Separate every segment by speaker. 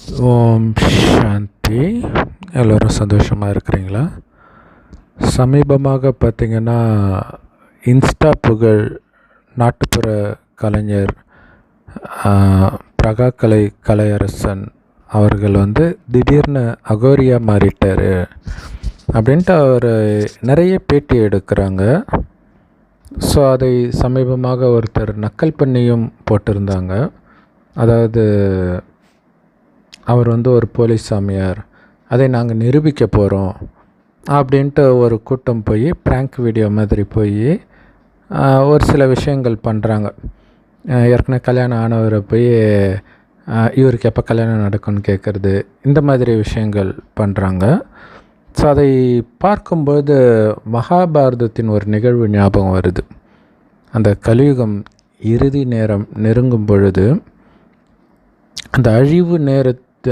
Speaker 1: ஓம் சாந்தி. எல்லோரும் சந்தோஷமாக இருக்கிறீங்களா? சமீபமாக பார்த்திங்கன்னா இன்ஸ்டா புகழ் நாட்டுப்புற கலைஞர் பிரகாக்கலை கலையரசன் அவர்கள் திடீர்னு அகோரியாக மாறிட்டார் அப்படின்ட்டு அவர் நிறைய பேட்டி எடுக்கிறாங்க. ஸோ அதை சமீபமாக ஒருத்தர் நக்கல் பண்ணியும் போட்டிருந்தாங்க. அதாவது அவர் ஒரு போலீஸ் சாமியார், அதை நாங்கள் நிரூபிக்க போகிறோம் அப்படின்ட்டு ஒரு கூட்டம் போய் ப்ராங்க் வீடியோ மாதிரி போய் ஒரு சில விஷயங்கள் பண்ணுறாங்க. ஏற்கனவே கல்யாணம் ஆனவரை போய் இவருக்கு எப்போ கல்யாணம் நடக்கும்னு கேட்குறது, இந்த மாதிரி விஷயங்கள் பண்ணுறாங்க. ஸோ அதை பார்க்கும்போது மகாபாரதத்தின் ஒரு நிகழ்வு ஞாபகம் வருது. அந்த கலியுகம் இறுதி நேரம் நெருங்கும் பொழுது அந்த அழிவு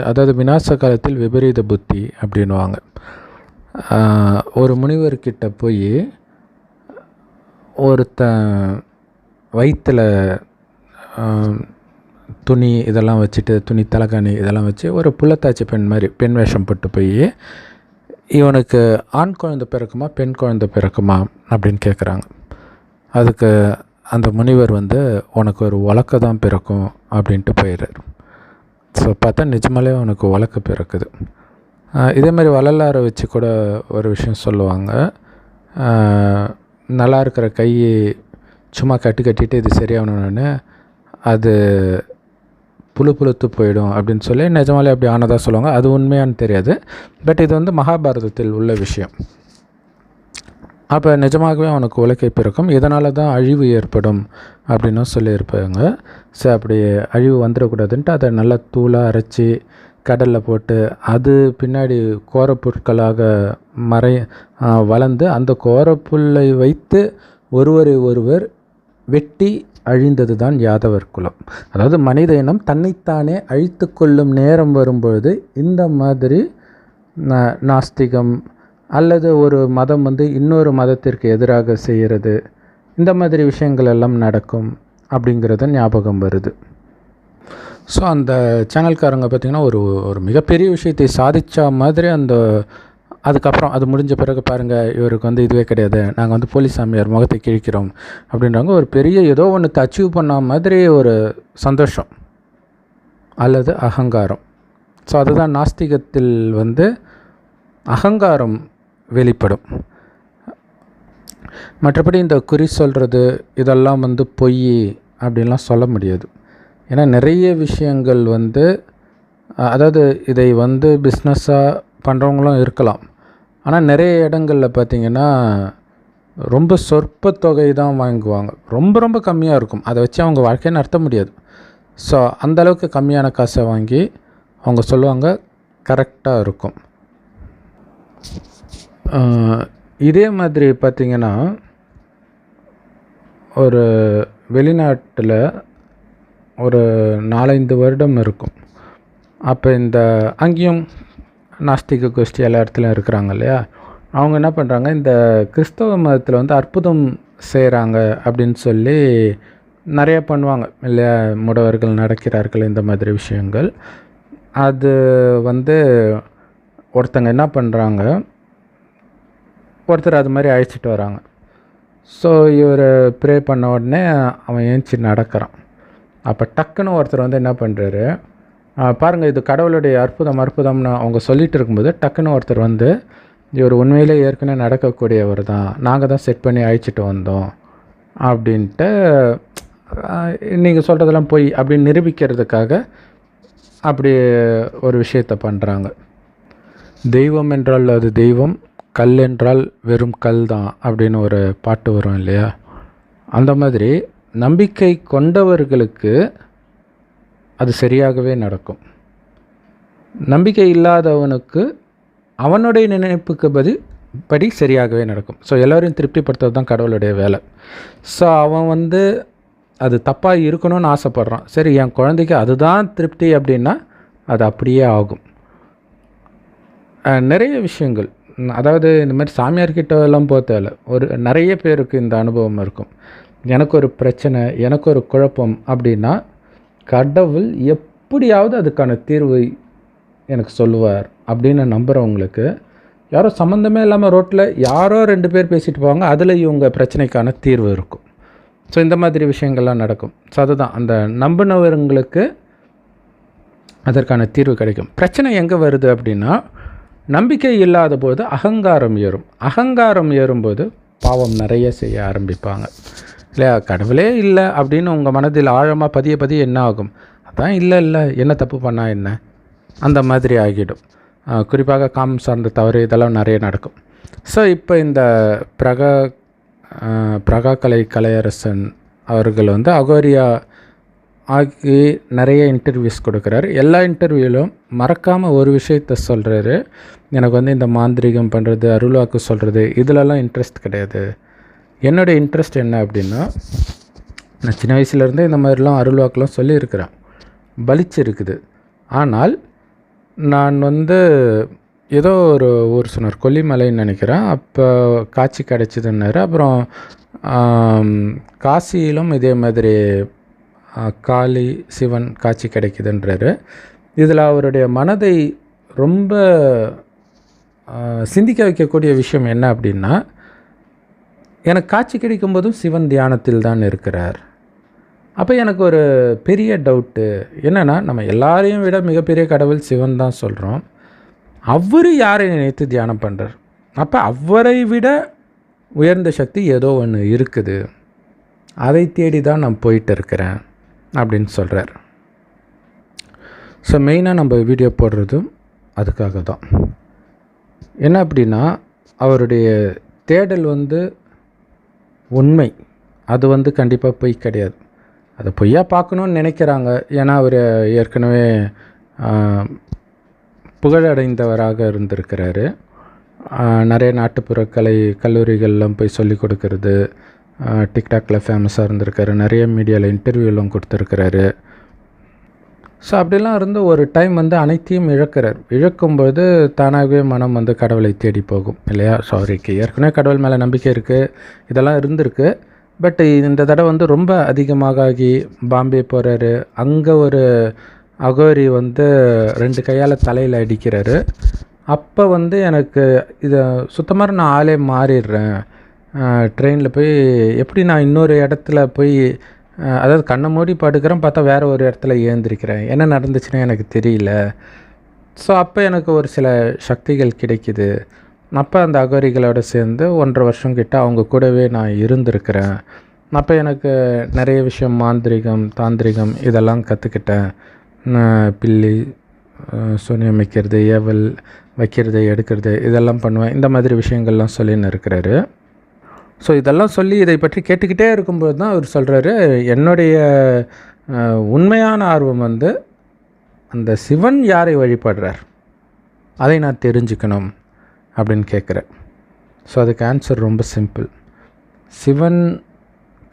Speaker 1: அதாவது விநாச காலத்தில் விபரீத புத்தி அப்படின்வாங்க. ஒரு முனிவர்கிட்ட போய் ஒருத்தன் வயிற்றில் துணி இதெல்லாம் வச்சுட்டு, துணி தலைகாணி இதெல்லாம் வச்சு ஒரு புள்ளத்தாச்சி பெண் மாதிரி பெண் வேஷம் போட்டு போய் இவனுக்கு ஆண் குழந்தை பிறக்குமா பெண் குழந்தை பிறக்குமா அப்படின்னு கேட்குறாங்க. அதுக்கு அந்த முனிவர் உனக்கு ஒரு உலக்க தான் பிறக்கும் அப்படின்ட்டு போயிடுறாரு. ஸோ பார்த்தா நிஜமாலே அவனுக்கு வழக்கு பிறக்குது. இதேமாதிரி வள்ளலாரை வச்சு கூட ஒரு விஷயம் சொல்லுவாங்க. நல்லா இருக்கிற கை சும்மா கட்டிட்டு இது சரியாகணுன்னு அது புழுத்து போயிடும் அப்படின்னு சொல்லி நிஜமாலே அப்படி ஆனதாக சொல்லுவாங்க. அது உண்மையானு தெரியாது. பட் இது மகாபாரதத்தில் உள்ள விஷயம். அப்போ நிஜமாகவே அவனுக்கு உலக்கை பிறக்கும், இதனால தான் அழிவு ஏற்படும் அப்படின்னும் சொல்லியிருப்பாங்க. ஸோ அப்படி அழிவு வந்துடக்கூடாதுன்ட்டு அதை நல்லா தூளாக அரைச்சி கடலில் போட்டு அது பின்னாடி கோரப்புற்களாக வளர்ந்து அந்த கோரப்புல்லை வைத்து ஒருவர் வெட்டி அழிந்தது தான் யாதவர் குலம். அதாவது மனித இனம் தன்னைத்தானே அழித்து கொள்ளும் நேரம் வரும்பொழுது இந்த மாதிரி நாஸ்திகம் அல்லது ஒரு மதம் இன்னொரு மதத்திற்கு எதிராக செய்கிறது, இந்த மாதிரி விஷயங்கள் எல்லாம் நடக்கும் அப்படிங்கிறத ஞாபகம் வருது. ஸோ அந்த சேனல்காரங்க பார்த்திங்கன்னா ஒரு மிகப்பெரிய விஷயத்தை சாதித்த மாதிரி அதுக்கப்புறம் அது முடிஞ்ச பிறகு பாருங்கள், இவருக்கு இதுவே கிடையாது, நாங்கள் போலீஸ் சாமியார் முகத்தை கிழிக்கிறோம் அப்படின்றாங்க. ஒரு பெரிய ஏதோ ஒன்று அச்சீவ் பண்ண மாதிரி ஒரு சந்தோஷம் அல்லது அகங்காரம். ஸோ அதுதான் நாஸ்திகத்தில் அகங்காரம் வெளிப்படும். மற்றபடி இந்த குறி சொல்கிறது இதெல்லாம் பொய் அப்படின்லாம் சொல்ல முடியாது. ஏன்னா நிறைய விஷயங்கள் அதாவது இதை பிஸ்னஸாக பண்ணுறவங்களும் இருக்கலாம். ஆனால் நிறைய இடங்களில் பார்த்திங்கன்னா ரொம்ப சொற்ப தொகை தான் வாங்குவாங்க, ரொம்ப ரொம்ப கம்மியாக இருக்கும். அதை வச்சு அவங்க வாழ்க்கையை நடத்த முடியாது. ஸோ அந்தளவுக்கு கம்மியான காசை வாங்கி அவங்க சொல்லுவாங்க, கரெக்டாக இருக்கும். இதே மாதிரி பார்த்திங்கன்னா ஒரு வெளிநாட்டில் ஒரு 4-5 வருடம் இருக்கும். அப்போ அங்கேயும் நாஸ்திக கோஷ்டி எல்லா இடத்துலையும் இருக்கிறாங்க இல்லையா, அவங்க என்ன பண்ணுறாங்க, இந்த கிறிஸ்தவ மதத்தில் அற்புதம் செய்கிறாங்க அப்படின்னு சொல்லி நிறைய பண்ணுவாங்க இல்லையா, முடவர்கள் நடக்கிறார்கள், இந்த மாதிரி விஷயங்கள். அது ஒருத்தங்க என்ன பண்ணுறாங்க, ஒருத்தர் அது மாதிரி அழைச்சிட்டு வராங்க. ஸோ இவர் ப்ரே பண்ண உடனே அவன் ஏஞ்சி நடக்கிறான். அப்போ டக்குன்னு ஒருத்தர் என்ன பண்ணுறாரு, பாருங்கள் இது கடவுளுடைய அற்புதம்னு அவங்க சொல்லிகிட்டு இருக்கும்போது டக்குன்னு ஒருத்தர் இவர் உண்மையிலே ஏற்கனவே நடக்கக்கூடியவர் தான், நாங்கள் தான் செட் பண்ணி அழைச்சிட்டு வந்தோம் அப்படின்ட்டு நீங்கள் சொல்கிறதெல்லாம் போய் அப்படின்னு நிரூபிக்கிறதுக்காக அப்படி ஒரு விஷயத்தை பண்ணுறாங்க. தெய்வம் என்றால் அது தெய்வம், கல் என்றால் வெறும் கல் தான் அப்படின்னு ஒரு பாட்டு வரும் இல்லையா, அந்த மாதிரி நம்பிக்கை கொண்டவர்களுக்கு அது சரியாகவே நடக்கும். நம்பிக்கை இல்லாதவனுக்கு அவனுடைய நினைப்புக்கு படி சரியாகவே நடக்கும். ஸோ எல்லோரையும் திருப்திப்படுத்துறது தான் கடவுளுடைய வேலை. ஸோ அவன் அது தப்பாக இருக்கணும்னு ஆசைப்பட்றான். சரி, என் குழந்தைக்கு அதுதான் திருப்தி அப்படின்னா அது அப்படியே ஆகும். நிறைய விஷயங்கள், அதாவது இந்த மாதிரி சாமியார்கிட்ட எல்லாம் போகல, நிறைய பேருக்கு இந்த அனுபவம் இருக்கும். எனக்கு ஒரு பிரச்சனை, எனக்கு ஒரு குழப்பம் அப்படின்னா கடவுள் எப்படியாவது அதுக்கான தீர்வை எனக்கு சொல்லுவார் அப்படின்னு நம்புகிறவங்களுக்கு, யாரோ சம்மந்தமே இல்லாமல் ரோட்டில் யாரோ 2 பேர் பேசிட்டு போவாங்க, அதில் இவங்க பிரச்சனைக்கான தீர்வு இருக்கும். ஸோ இந்த மாதிரி விஷயங்கள்லாம் நடக்கும். ஸோ அதுதான் அந்த நம்பினவர்களுக்கு அதற்கான தீர்வு கிடைக்கும். பிரச்சனை எங்கே வருது அப்படின்னா, நம்பிக்கை இல்லாத போது அகங்காரம் ஏறும். அகங்காரம் ஏறும்போது பாவம் நிறைய செய்ய ஆரம்பிப்பாங்க இல்லையா? கடவுளே இல்லை அப்படின்னு உங்கள் மனதில் ஆழமாக பதிய என்ன ஆகும்? அதான் இல்லை என்ன தப்பு பண்ணால் என்ன, அந்த மாதிரி ஆகிடும். குறிப்பாக காமம் சார்ந்த தவறு இதெல்லாம் நிறைய நடக்கும். ஸோ இப்போ இந்த பிரகாகலை கலையரசன் அவர்கள் வந்து அகோரியா ஆகி நிறைய இன்டர்வியூஸ் கொடுக்குறாரு. எல்லா இன்டர்வியூவிலும் மறக்காமல் ஒரு விஷயத்த சொல்கிறாரு, எனக்கு வந்து இந்த மாந்திரிகம் பண்ணுறது, அருள்வாக்கு சொல்கிறது இதிலெல்லாம் இன்ட்ரெஸ்ட் கிடையாது. என்னோடய இன்ட்ரெஸ்ட் என்ன அப்படின்னா, நான் சின்ன வயசுலேருந்தே இந்த மாதிரிலாம் அருள்வாக்கெலாம் சொல்லியிருக்கிறேன், பலிச்சிருக்குது. ஆனால் நான் வந்து ஏதோ ஒரு ஊர் சொன்னார், கொல்லிமலைன்னு நினைக்கிறேன், அப்போ காட்சி கிடச்சிதுன்னாரு. அப்புறம் காசியிலும் இதே மாதிரி காளி சிவன் காட்சி கிடைக்குதுன்றாரு. இதில் அவருடைய மனதை ரொம்ப சிந்திக்க வைக்கக்கூடிய விஷயம் என்ன அப்படின்னா, எனக்கு காட்சி கிடைக்கும்போதும் சிவன் தியானத்தில் தான் இருக்கிறார். அப்போ எனக்கு ஒரு பெரிய டவுட்டு என்னென்னா, நம்ம எல்லாரையும் விட மிகப்பெரிய கடவுள் சிவன் தான் சொல்கிறோம். அவர் யாரை நினைத்து தியானம் பண்ணுறார்? அப்போ அவரை விட உயர்ந்த சக்தி ஏதோ ஒன்று இருக்குது, அதை தேடி தான் நான் போயிட்டு இருக்கிறேன் அப்படின்னு சொல்கிறார். ஸோ மெயினாக நம்ம வீடியோ போடுறதும் அதுக்காக தான். என்ன அப்படின்னா, அவருடைய தேடல் வந்து உண்மை, அது வந்து கண்டிப்பாக பொய் கிடையாது. அதை பொய்யா பார்க்கணுன்னு நினைக்கிறாங்க. ஏன்னா அவர் ஏற்கனவே புகழடைந்தவராக இருந்திருக்கிறாரு. நிறைய நாட்டுப்புற கலை கல்லூரிகள்லாம் போய் சொல்லிக் கொடுக்கறது, டிக்டாக்ல ஃபேமஸாக இருந்திருக்காரு, நிறைய மீடியாவில் இன்டர்வியூலாம் கொடுத்துருக்கிறாரு. ஸோ அப்படிலாம் இருந்து ஒரு டைம் வந்து அனைத்தையும் இழக்கிறார். இழக்கும்போது தானாகவே மனம் வந்து கடவுளை தேடி போகும் இல்லையா? ஸோ அவருக்கு ஏற்கனவே கடவுள் மேலே நம்பிக்கை இருக்குது, இதெல்லாம் இருந்திருக்கு. பட் இந்த தடவை வந்து ரொம்ப அதிகமாக ஆகி பாம்பே போகிறாரு. அங்கே ஒரு அகோரி வந்து 2 கையால் தலையில் அடிக்கிறாரு. அப்போ வந்து எனக்கு இதை சுத்தமாக நான் ஆளே மாறிடுறேன். ட்ரெயினில் போய் எப்படி நான் இன்னொரு இடத்துல போய், அதாவது கண்ணை மூடி படுக்கிறேன், பார்த்தா வேறு ஒரு இடத்துல ஏந்திரிக்கிறேன், என்ன நடந்துச்சுன்னு எனக்கு தெரியல. ஸோ அப்போ எனக்கு ஒரு சில சக்திகள் கிடைக்கிது. அப்போ அந்த அகோரிகளோடு சேர்ந்து 1.5 வருஷம் கிட்ட அவங்க கூடவே நான் இருந்திருக்கிறேன். அப்போ எனக்கு நிறைய விஷயம் மாந்திரிகம் தாந்திரிகம் இதெல்லாம் கற்றுக்கிட்டேன். பில்லி சூனியம் வைக்கிறது, ஏவல் வைக்கிறது, எடுக்கிறது இதெல்லாம் பண்ணுவேன். இந்த மாதிரி விஷயங்கள்லாம் சொல்லின்னு இருக்கிறாரு. ஸோ இதெல்லாம் சொல்லி இதை பற்றி கேட்டுக்கிட்டே இருக்கும்போது தான் அவர் சொல்கிறாரு, என்னுடைய உண்மையான ஆர்வம் வந்து அந்த சிவன் யாரை வழிபடுறார் அதை நான் தெரிஞ்சுக்கணும் அப்படின்னு கேட்குறேன். ஸோ அதுக்கு ஆன்சர் ரொம்ப சிம்பிள். சிவன்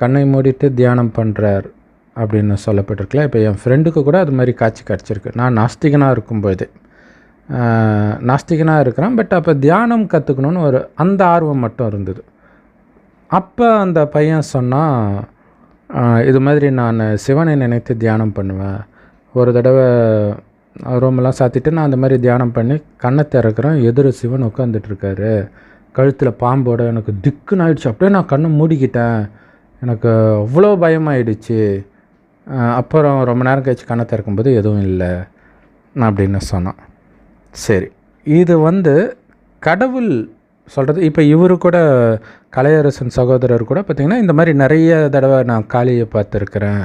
Speaker 1: கண்ணை மூடிட்டு தியானம் பண்ணுறார் அப்படின்னு சொல்லப்பட்டிருக்கல. இப்போ என் ஃப்ரெண்டுக்கு கூட அது மாதிரி காட்சி கிடச்சிருக்கு. நான் நாஸ்திகனாக இருக்கும்போது, நாஸ்திகனாக இருக்கிறேன், பட் அப்போ தியானம் கற்றுக்கணுன்னு ஒரு அந்த ஆர்வம் மட்டும் இருந்தது. அப்போ அந்த பையன் சொன்னான், இது மாதிரி நான் சிவனை நினைத்து தியானம் பண்ணுவேன். ஒரு தடவை ரூமெல்லாம் சாத்திட்டு நான் அந்த மாதிரி தியானம் பண்ணி கண்ணை திறக்கிறேன், எதிர சிவன் உட்காந்துட்ருக்காரு, கழுத்தில் பாம்போட. எனக்கு திக்குன்னு ஆகிடுச்சு. அப்படியே நான் கண்ணை மூடிக்கிட்டேன். எனக்கு அவ்வளோ பயமாயிடுச்சு. அப்புறம் ரொம்ப நேரம் கழிச்சு கண்ணை திறக்கும்போது எதுவும் இல்லை அப்படின்னு சொன்னான். சரி, இது வந்து கடவுள் சொல்கிறது. இப்போ இவர் கூட கலையரசன் சகோதரர் கூட பார்த்திங்கன்னா இந்த மாதிரி நிறைய தடவை நான் காளியை பார்த்துருக்குறேன்.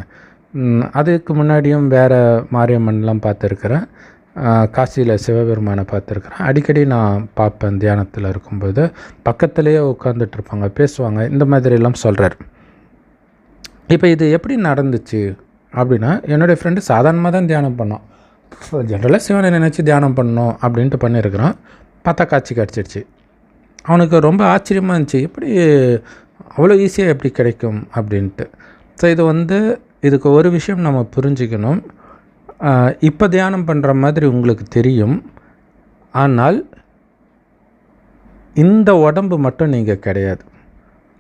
Speaker 1: அதுக்கு முன்னாடியும் வேறு மாரியம்மன்லாம் பார்த்துருக்குறேன். காசியில் சிவபெருமானை பார்த்துருக்குறேன். அடிக்கடி நான் பார்ப்பேன். தியானத்தில் இருக்கும்போது பக்கத்துலேயே உட்காந்துட்ருப்பாங்க, பேசுவாங்க, இந்த மாதிரிலாம் சொல்கிறார். இப்போ இது எப்படி நடந்துச்சு அப்படின்னா, என்னுடைய ஃப்ரெண்டு சாதாரணமாக தான் தியானம் பண்ணோம். ஜென்ரலாக சிவனை நினச்சி தியானம் பண்ணணும் அப்படின்ட்டு பண்ணியிருக்கிறான். பார்த்தா காட்சி கிடச்சிடுச்சு. அவனுக்கு ரொம்ப ஆச்சரியமாக இருந்துச்சு, எப்படி அவ்வளோ ஈஸியாக எப்படி கிடைக்கும் அப்படின்ட்டு. ஸோ இது வந்து இதுக்கு ஒரு விஷயம் நம்ம புரிஞ்சுக்கணும். இப்போ தியானம் பண்ணுற மாதிரி உங்களுக்கு தெரியும், ஆனால் இந்த உடம்பு மட்டும் நீங்கள் கிடையாது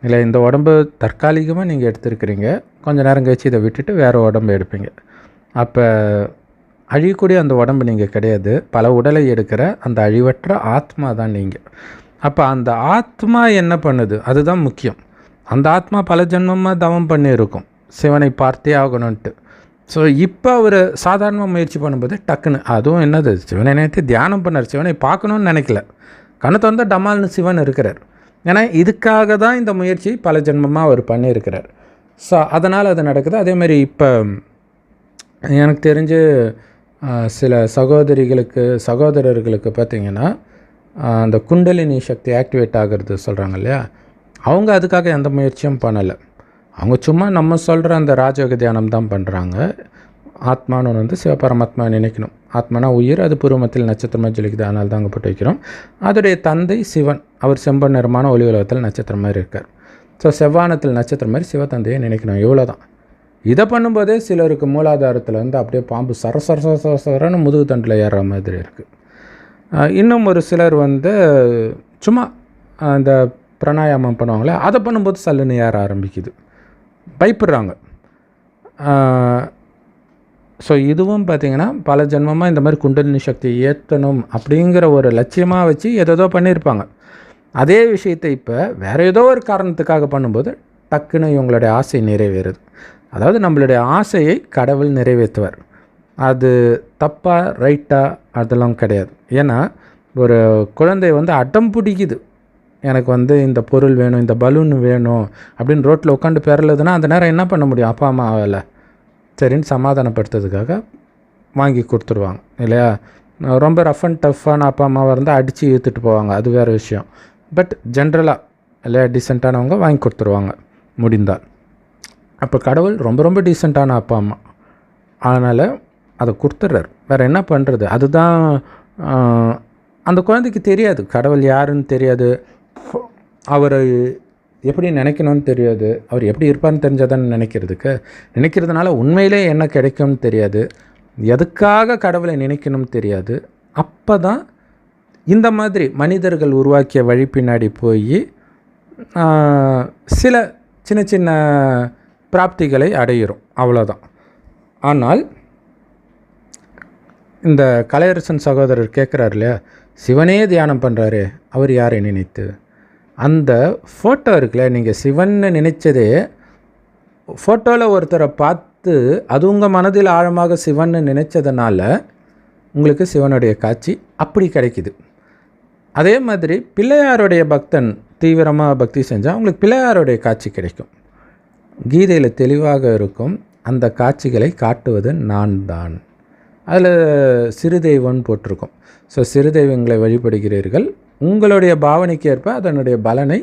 Speaker 1: இல்லை. இந்த உடம்பு தற்காலிகமாக நீங்கள் எடுத்துருக்கிறீங்க, கொஞ்சம் நேரம் கழிச்சு இதை விட்டுட்டு வேறு உடம்பு எடுப்பீங்க. அப்போ அழியக்கூடிய அந்த உடம்பு நீங்கள் கிடையாது. பல உடலை எடுக்கிற அந்த அழிவற்ற ஆத்மா தான் நீங்கள். அப்போ அந்த ஆத்மா என்ன பண்ணுது, அதுதான் முக்கியம். அந்த ஆத்மா பல ஜென்மமாக தவம் பண்ணியிருக்கும் சிவனை பார்த்தே ஆகணுன்ட்டு. ஸோ இப்போ அவர் சாதாரணமாக முயற்சி பண்ணும்போது டக்குன்னு அதுவும் என்னது, சிவனை நினைத்து தியானம் பண்ணார், சிவனை பார்க்கணுன்னு நினைக்கல. கணத்தை வந்து டமால்னு சிவன் இருக்கிறார். ஏன்னா இதுக்காக தான் இந்த முயற்சி பல ஜென்மமாக அவர் பண்ணியிருக்கிறார். ஸோ அதனால் அது நடக்குது. அதேமாதிரி இப்போ எனக்கு தெரிஞ்சு சில சகோதரர்களுக்கு பார்த்திங்கன்னா அந்த குண்டலினி சக்தி ஆக்டிவேட் ஆகிறது சொல்கிறாங்க இல்லையா, அவங்க அதுக்காக எந்த முயற்சியும் பண்ணலை. அவங்க சும்மா நம்ம சொல்கிற அந்த ராஜயோக தியானம் தான் பண்ணுறாங்க. ஆத்மானு வந்து சிவபரமாத்மா நினைக்கணும். ஆத்மானா உயிர், அது பூர்வமத்தில் நட்சத்திரமாக ஜொலிக்குது, அதனால தான் அங்கே போட்டு வைக்கிறோம். அதோடைய தந்தை சிவன், அவர் செம்பன் நிறமான ஒளி உலகத்தில் நட்சத்திரம் மாதிரி இருக்கார். ஸோ செவ்வானத்தில் நட்சத்திரம் மாதிரி சிவத்தந்தையை நினைக்கணும், இவ்வளோ தான். இதை பண்ணும்போதே சிலருக்கு மூலாதாரத்தில் வந்து அப்படியே பாம்பு சரன்னு முதுகு தண்டில் ஏறுற மாதிரி இருக்குது. இன்னும் ஒரு சிலர் வந்து சும்மா அந்த பிராணாயாமம் பண்ணுவாங்களே, அதை பண்ணும்போது சல்லுன்னு ஏற ஆரம்பிக்குது, பயப்படுறாங்க. ஸோ இதுவும் பார்த்திங்கன்னா பல ஜென்மமாக இந்த மாதிரி குண்டலினி சக்தியை ஏற்றணும் அப்படிங்கிற ஒரு லட்சியமாக வச்சு ஏதோ பண்ணியிருப்பாங்க. அதே விஷயத்தை இப்போ வேறு ஏதோ ஒரு காரணத்துக்காக பண்ணும்போது டக்குன்னு இவங்களுடைய ஆசை நிறைவேறுது. அதாவது நம்மளுடைய ஆசையை கடவுள் நிறைவேற்றுவார். அது தப்பாக ரைட்டாக அதெல்லாம் கிடையாது. ஏன்னா ஒரு குழந்தை வந்து அடம் பிடிக்குது, எனக்கு வந்து இந்த பொருள் வேணும், இந்த பலூன் வேணும் அப்படின்னு ரோட்டில் உட்காந்து பெறலுதுன்னா அந்த நேரம் என்ன பண்ண முடியும், அப்பா அம்மாவில் சரின்னு சமாதானப்படுத்துறதுக்காக வாங்கி கொடுத்துருவாங்க இல்லையா. ரொம்ப ரஃப் அண்ட் டஃப்பான அப்பா அம்மாவாக இருந்தால் அடித்து இழுத்துட்டு போவாங்க, அது வேறு விஷயம். பட் ஜென்ரலாக இல்லையா டீசெண்டானவங்க வாங்கி கொடுத்துருவாங்க முடிந்தால். அப்போ கடவுள் ரொம்ப ரொம்ப டீசெண்டான அப்பா அம்மா, அதனால் அதை கொடுத்துட்றாரு. வேறு என்ன பண்ணுறது? அதுதான் அந்த குழந்தைக்கு தெரியாது, கடவுள் யாருன்னு தெரியாது, அவரை எப்படி நினைக்கணும்னு தெரியாது, அவர் எப்படி இருப்பார்னு தெரிஞ்சாதான்னு நினைக்கிறதுனால உண்மையிலே என்ன கிடைக்கும்னு தெரியாது, எதுக்காக கடவுளை நினைக்கணும்னு தெரியாது. அப்போ தான் இந்த மாதிரி மனிதர்கள் உருவாக்கிய வழி பின்னாடி போய் சில சின்ன சின்ன பிராப்திகளை அடையிறோம், அவ்வளோதான். ஆனால் இந்த கலையரசன் சகோதரர் கேட்குறாரு இல்லையா, சிவனே தியானம் பண்ணுறாரு, அவர் யாரை நினைத்து? அந்த ஃபோட்டோ இருக்குல்ல, நீங்கள் சிவன்னு நினைச்சதே ஃபோட்டோவில் ஒருத்தரை பார்த்து அது உங்கள் மனதில் ஆழமாக சிவன்னு நினைச்சதுனால உங்களுக்கு சிவனுடைய காட்சி அப்படி கிடைக்குது. அதே மாதிரி பிள்ளையாருடைய பக்தன் தீவிரமாக பக்தி செஞ்சால் உங்களுக்கு பிள்ளையாருடைய காட்சி கிடைக்கும். கீதையில் தெளிவாக இருக்கும், அந்த காட்சிகளை காட்டுவது நான் தான். அதில் சிறு தெய்வம்னு போட்டிருக்கும். ஸோ சிறு தெய்வங்களை வழிபடுகிறீர்கள், உங்களுடைய பாவனைக்கு ஏற்ப அதனுடைய பலனை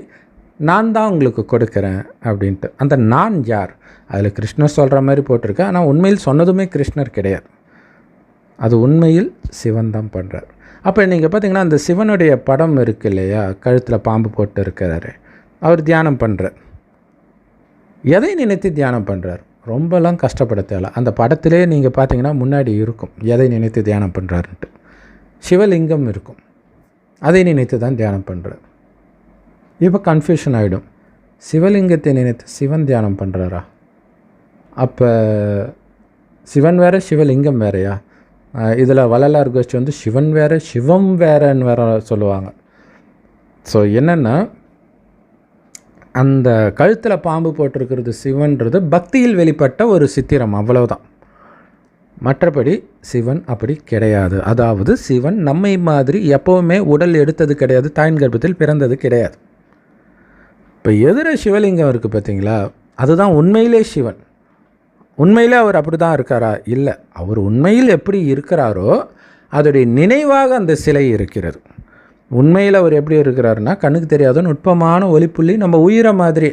Speaker 1: நான் தான் உங்களுக்கு கொடுக்குறேன் அப்படின்ட்டு. அந்த நான் யார்? அதில் கிருஷ்ணர் சொல்கிற மாதிரி போட்டிருக்கேன், ஆனால் உண்மையில் சொன்னதுமே கிருஷ்ணர் கிடையாது, அது உண்மையில் சிவன் தான் பண்ணுறார். அப்போ நீங்கள் பார்த்தீங்கன்னா அந்த சிவனுடைய படம் இருக்குது இல்லையா, கழுத்தில் பாம்பு போட்டு இருக்கிறாரு, அவர் தியானம் பண்ணுறார். எதை நினைத்து தியானம் பண்ணுறார்? ரொம்பலாம் கஷ்டப்பட தேவை. அந்த படத்திலே நீங்கள் பார்த்தீங்கன்னா முன்னாடி இருக்கும் எதை நினைத்து தியானம் பண்ணுறாருன்ட்டு. சிவலிங்கம் இருக்கும், அதை நினைத்து தான் தியானம் பண்ணுறார். இப்போ கன்ஃபியூஷன் ஆகிடும், சிவலிங்கத்தை நினைத்து சிவன் தியானம் பண்ணுறாரா? அப்போ சிவன் வேறு சிவலிங்கம் வேறையா? இதில் வள்ளலார் கோஷ்டி வந்து சிவன் வேறு சிவம் வேறன்னு வேற சொல்லுவாங்க. ஸோ என்னென்னா அந்த கழுத்தில் பாம்பு போட்டிருக்கிறது சிவன்றது பக்தியில் வெளிப்பட்ட ஒரு சித்திரம், அவ்வளவுதான். மற்றபடி சிவன் அப்படி கிடையாது. அதாவது சிவன் நம்மை மாதிரி எப்போவுமே உடல் எடுத்தது கிடையாது, தாயின் கர்ப்பத்தில் பிறந்தது கிடையாது. இப்போ எதிர சிவலிங்கம் இருக்குது பார்த்தீங்களா, அதுதான் உண்மையிலே சிவன். உண்மையிலே அவர் அப்படி தான் இருக்காரா? இல்லை, அவர் உண்மையில் எப்படி இருக்கிறாரோ அதோடைய நினைவாக அந்த சிலை இருக்கிறது. உண்மையில் அவர் எப்படி இருக்கிறாருன்னா கண்ணுக்கு தெரியாத நுட்பமான ஒளிப்புள்ளி, நம்ம உயிரை மாதிரி,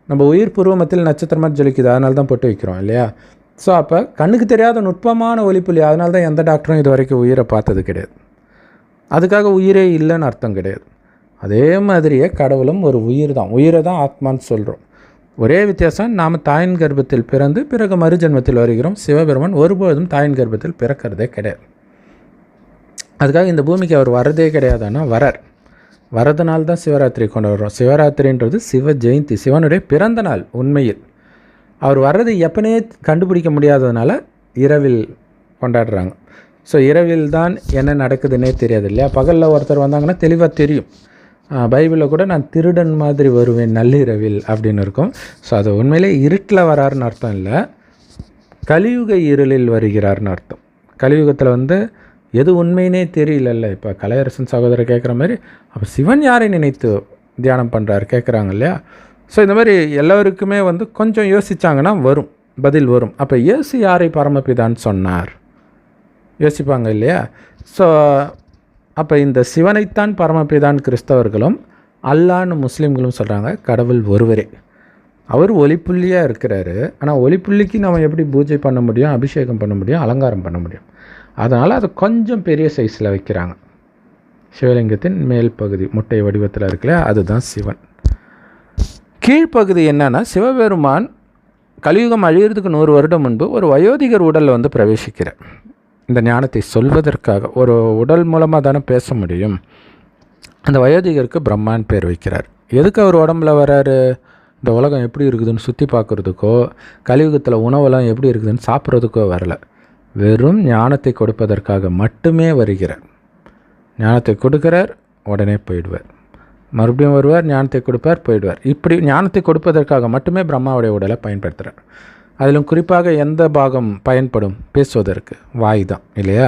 Speaker 1: நம்ம உயிர் பூர்வமத்தில் நட்சத்திரமாக ஜொலிக்குது, அதனால தான் போட்டு வைக்கிறோம் இல்லையா. ஸோ அப்போ கண்ணுக்கு தெரியாத நுட்பமான ஒளிப்புள்ளி, அதனால தான் எந்த டாக்டரும் இது வரைக்கும் உயிரை பார்த்தது கிடையாது. அதுக்காக உயிரே இல்லைன்னு அர்த்தம் கிடையாது. அதே மாதிரியே கடவுளும் ஒரு உயிர் தான், உயிரை தான் ஆத்மான்னு சொல்கிறோம். ஒரே வித்தியாசம், நாம் தாயின் கர்ப்பத்தில் பிறந்து பிறகு மறுஜென்மத்தில் வருகிறோம். சிவபெருமான் ஒருபோதும் தாயின் கர்ப்பத்தில் பிறக்கிறதே கிடையாது. அதுக்காக இந்த பூமிக்கு அவர் வரதே கிடையாது, ஆனால் வரதுனால தான் சிவராத்திரி கொண்டு வர்றோம். சிவராத்திரின்றது சிவ ஜெயந்தி, சிவனுடைய பிறந்த நாள். உண்மையில் அவர் வர்றது எப்பனே கண்டுபிடிக்க முடியாததுனால இரவில் கொண்டாடுறாங்க. ஸோ இரவில் தான் என்ன நடக்குதுன்னே தெரியாது இல்லையா. பகலில் ஒருத்தர் வந்தாங்கன்னா தெளிவாக தெரியும். பைபிளில் கூட நான் திருடன் மாதிரி வருவேன் நள்ளிரவில் அப்படின்னு இருக்கும். ஸோ அது உண்மையிலே இருட்டில் வராருன்னு அர்த்தம் இல்லை, கலியுக இருளில் வருகிறார்னு அர்த்தம். கலியுகத்தில் எது உண்மையினே தெரியலல்ல. இப்போ கலையரசன் சகோதரர் கேட்குற மாதிரி, அப்போ சிவன் யாரை நினைத்து தியானம் பண்ணுறாரு கேட்குறாங்க இல்லையா. ஸோ இந்த மாதிரி எல்லோருக்குமே கொஞ்சம் யோசித்தாங்கன்னா பதில் வரும். அப்போ இயேசு யாரை பரமபிதான்னு சொன்னார் யோசிப்பாங்க இல்லையா. ஸோ அப்போ இந்த சிவனைத்தான் பரமபிதான் கிறிஸ்தவர்களும் அல்லான்னு முஸ்லீம்களும் சொல்கிறாங்க. கடவுள் ஒருவரே, அவர் ஒளிப்புள்ளியாக இருக்கிறாரு. ஆனால் ஒளிப்புள்ளிக்கு நம்ம எப்படி பூஜை பண்ண முடியும், அபிஷேகம் பண்ண முடியும், அலங்காரம் பண்ண முடியும். அதனால் அது கொஞ்சம் பெரிய சைஸில் வைக்கிறாங்க. சிவலிங்கத்தின் மேல் பகுதி முட்டை வடிவத்தில் இருக்குல்ல, அதுதான் சிவன். கீழ்ப்பகுதி என்னன்னா, சிவபெருமான் கலியுகம் அழிகிறதுக்கு 100 வருடம் முன்பு ஒரு வயோதிகர் உடலில் பிரவேசிக்கிறார். இந்த ஞானத்தை சொல்வதற்காக ஒரு உடல் மூலமாக தானே பேச முடியும். அந்த வயோதிகருக்கு பிரம்மான்னு பேர் வைக்கிறார். எதுக்கு அவர் உடம்புல வராரு? இந்த உலகம் எப்படி இருக்குதுன்னு சுற்றி பார்க்குறதுக்கோ, கலியுகத்தில் உணவெல்லாம் எப்படி இருக்குதுன்னு சாப்பிட்றதுக்கோ வரல. வெறும் ஞானத்தை கொடுப்பதற்காக மட்டுமே வருகிறார். ஞானத்தை கொடுக்குறார், உடனே போயிடுவார். மறுபடியும் வருவார், ஞானத்தை கொடுப்பார், போயிடுவார். இப்படி ஞானத்தை கொடுப்பதற்காக மட்டுமே பிரம்மாவுடைய உடலை பயன்படுத்துகிறார். அதிலும் குறிப்பாக எந்த பாகம் பயன்படும் பேசுவதற்கு? வாய் தான் இல்லையா.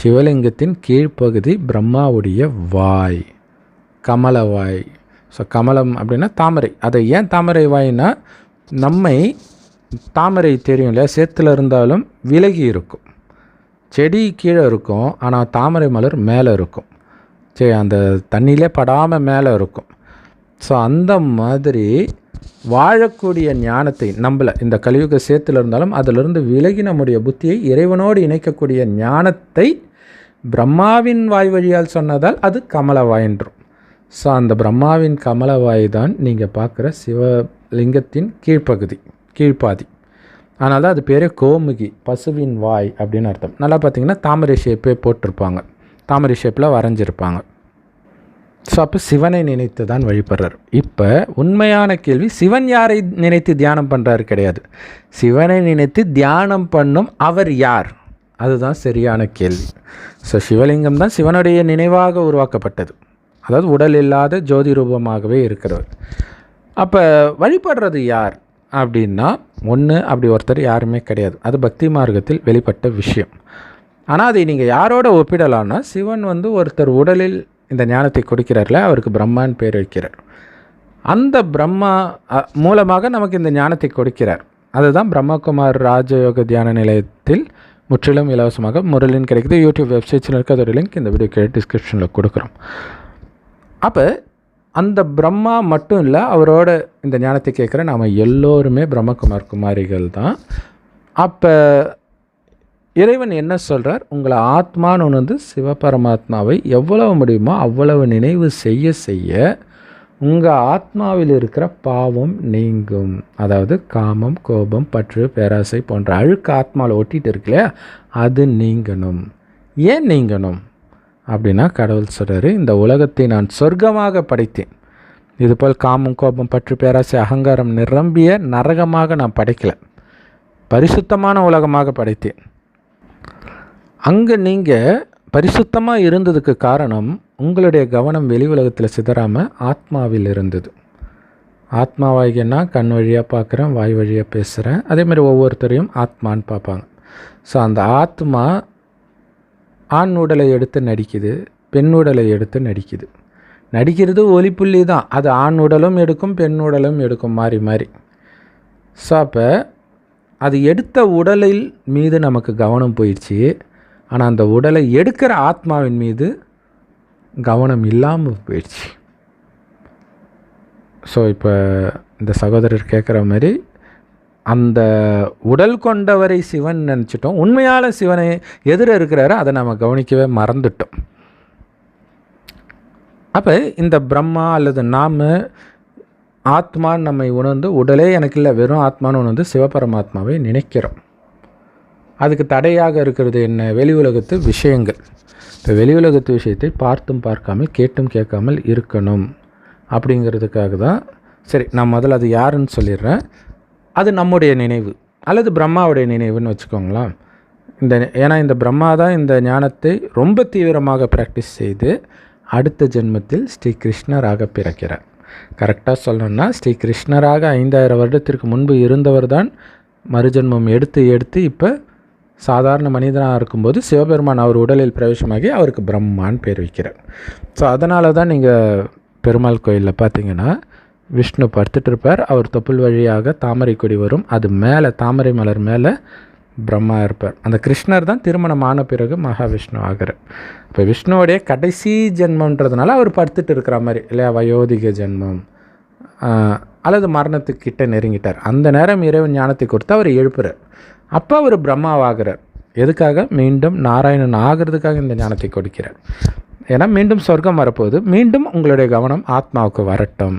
Speaker 1: சிவலிங்கத்தின் கீழ்ப்பகுதி பிரம்மாவுடைய வாய், கமலவாய். ஸோ கமலம் அப்படின்னா தாமரை. அதை ஏன் தாமரை வாய்னா, நம்மை தாமரை தெரியும் இல்லையா, சேத்துல இருந்தாலும் விலகி இருக்கும், செடி கீழே இருக்கும், ஆனால் தாமரை மலர் மேலே இருக்கும். சரி, அந்த தண்ணியிலே படாமல் மேலே இருக்கும். ஸோ அந்த மாதிரி வாழக்கூடிய ஞானத்தை நம்மளை இந்த கலியுக சேத்துல இருந்தாலும் அதிலிருந்து விலகி நம்முடைய புத்தியை இறைவனோடு இணைக்கக்கூடிய ஞானத்தை பிரம்மாவின் வாய் வழியால் சொன்னதால் அது கமலவாயின்றும். ஸோ அந்த பிரம்மாவின் கமலவாய் தான் நீங்கள் பார்க்குற சிவலிங்கத்தின் கீழ்ப்பகுதி, கீழ்ப்பாதி. அதனால தான் அது பேரே கோமுகி, பசுவின் வாய் அப்படின்னு அர்த்தம். நல்லா பார்த்தீங்கன்னா தாமரை ஷேப்பே போட்டிருப்பாங்க, தாமரை ஷேப்பில் வரைஞ்சிருப்பாங்க. ஸோ அப்போ சிவனை நினைத்து தான் வழிபடுறார். இப்போ உண்மையான கேள்வி, சிவன் யாரை நினைத்து தியானம் பண்ணுறாரு கிடையாது, சிவனை நினைத்து தியானம் பண்ணும் அவர் யார், அதுதான் சரியான கேள்வி. ஸோ சிவலிங்கம் தான் சிவனுடைய நினைவாக உருவாக்கப்பட்டது, அதாவது உடல் இல்லாத ஜோதி ரூபமாகவே இருக்கிறவர். அப்போ வழிபடுறது யார் அப்படின்னா, ஒன்று அப்படி ஒருத்தர் யாருமே கிடையாது, அது பக்தி மார்க்கத்தில் வெளிப்பட்ட விஷயம். ஆனால் அதை நீங்கள் யாரோட ஒப்பிடலான்னா, சிவன் ஒருத்தர் உடலில் இந்த ஞானத்தை கொடுக்கிறார்ல, அவருக்கு பிரம்மான்னு பேர் வைக்கிறார். அந்த பிரம்மா மூலமாக நமக்கு இந்த ஞானத்தை கொடுக்கிறார். அதுதான் பிரம்மகுமார் ராஜயோக தியான நிலையத்தில் முற்றிலும் இலவசமாக முரளின் கிடைக்குது. யூடியூப் வெப்சைட்ஸில் இருக்க அதோட லிங்க் இந்த வீடியோ கீழே டிஸ்கிரிப்ஷனில் கொடுக்குறோம். அப்போ அந்த பிரம்மா மட்டும் இல்லை, அவரோட இந்த ஞானத்தை கேட்குற நாம் எல்லோருமே பிரம்மகுமார் குமாரிகள் தான். அப்போ இறைவன் என்ன சொல்கிறார், உங்களை ஆத்மான்னு உணர்ந்து சிவபரமாத்மாவை எவ்வளவு முடியுமோ அவ்வளவு நினைவு செய்ய செய்ய உங்கள் ஆத்மாவில் இருக்கிற பாவம் நீங்கும். அதாவது காமம், கோபம், பற்று, பேராசை போன்ற அழுக்கு ஆத்மாவில் ஒட்டிகிட்டு இருக்குல்லையா, அது நீங்கணும். ஏன் நீங்கணும் அப்படின்னா, கடவுள் சொல்கிறாரு, இந்த உலகத்தை நான் சொர்க்கமாக படைத்தேன், இதுபோல் காமம், கோபம், பற்று, பேராசை, அகங்காரம் நிரம்பிய நரகமாக நான் படைக்கலை, பரிசுத்தமான உலகமாக படைத்தேன். அங்கே நீங்கள் பரிசுத்தமாக இருந்ததுக்கு காரணம், உங்களுடைய கவனம் வெளி உலகத்தில் சிதறாமல் ஆத்மாவில் இருந்தது. ஆத்மாவாகியன்னா கண் வழியாக பார்க்குறேன், வாய் வழியாக பேசுகிறேன், அதேமாதிரி ஒவ்வொருத்தரையும் ஆத்மான்னு பார்ப்பாங்க. ஸோ அந்த ஆத்மா ஆண் உடலை எடுத்து நடிக்குது, பெண் உடலை எடுத்து நடிக்குது. நடிக்கிறது ஒளிப்புள்ளி தான், அது ஆண் உடலும் எடுக்கும், பெண் உடலும் எடுக்கும், மாறி மாறி. ஸோ அப்போ அது எடுத்த உடலில் மீது நமக்கு கவனம் போயிடுச்சு, ஆனால் அந்த உடலை எடுக்கிற ஆத்மாவின் மீது கவனம் இல்லாமல் போயிடுச்சு. ஸோ இப்போ இந்த சகோதரர் கேட்குற மாதிரி, அந்த உடல் கொண்டவரை சிவன் நினச்சிட்டோம், உண்மையான சிவனை எதிர இருக்கிறாரோ அதை நம்ம கவனிக்கவே மறந்துட்டோம். அப்போ இந்த பிரம்மா அல்லது நாம் ஆத்மான்னு நம்மை உணர்ந்து, உடலே எனக்கு இல்லை வெறும் ஆத்மான்னு உணர்ந்து சிவபரமாத்மாவை நினைக்கிறோம். அதுக்கு தடையாக இருக்கிறது என்ன? வெளி உலகத்து விஷயங்கள். இப்போ வெளி உலகத்து விஷயத்தை பார்த்தும் பார்க்காமல் கேட்டும் கேட்காமல் இருக்கணும் அப்படிங்கிறதுக்காக தான். சரி, நான் முதல்ல அது யாருன்னு சொல்லிடுறேன். அது நம்முடைய நினைவு அல்லது பிரம்மாவுடைய நினைவுன்னு வச்சுக்கோங்களேன். ஏன்னா இந்த பிரம்மா தான் இந்த ஞானத்தை ரொம்ப தீவிரமாக ப்ராக்டிஸ் செய்து அடுத்த ஜென்மத்தில் ஸ்ரீ கிருஷ்ணராக பிறக்கிறார். கரெக்டாக சொல்லணும்னா ஸ்ரீ கிருஷ்ணராக 5000 வருடத்திற்கு முன்பு இருந்தவர் தான் மறுஜென்மம் எடுத்து இப்போ சாதாரண மனிதனாக இருக்கும்போது சிவபெருமான் அவர் உடலில் பிரவேசமாகி அவருக்கு பிரம்மான்னு பேர் வைக்கிறார். ஸோ அதனால தான் நீங்கள் பெருமாள் கோயிலில் பார்த்தீங்கன்னா விஷ்ணு படுத்துட்டு இருப்பார், அவர் தொப்புள் வழியாக தாமரை கொடி வரும், அது மேலே தாமரை மலர் மேலே பிரம்மா இருப்பார். அந்த கிருஷ்ணர் தான் திருமணம் ஆன பிறகு மகாவிஷ்ணு ஆகிறார். இப்போ விஷ்ணுவோடைய கடைசி ஜென்மன்றதுனால அவர் படுத்துட்டு இருக்கிற மாதிரி இல்லையா, வயோதிக ஜென்மம் அல்லது மரணத்துக்கிட்ட நெருங்கிட்டார். அந்த நேரம் இறைவன் ஞானத்தை கொடுத்து அவர் எழுப்புறார். அப்போ அவர் பிரம்மாவாகிறார். எதுக்காக? மீண்டும் நாராயணன் ஆகிறதுக்காக இந்த ஞானத்தை கொடுக்கிறார். ஏன்னா மீண்டும் சொர்க்கம் வரப்போகுது, மீண்டும் உங்களுடைய கவனம் ஆத்மாவுக்கு வரட்டும்.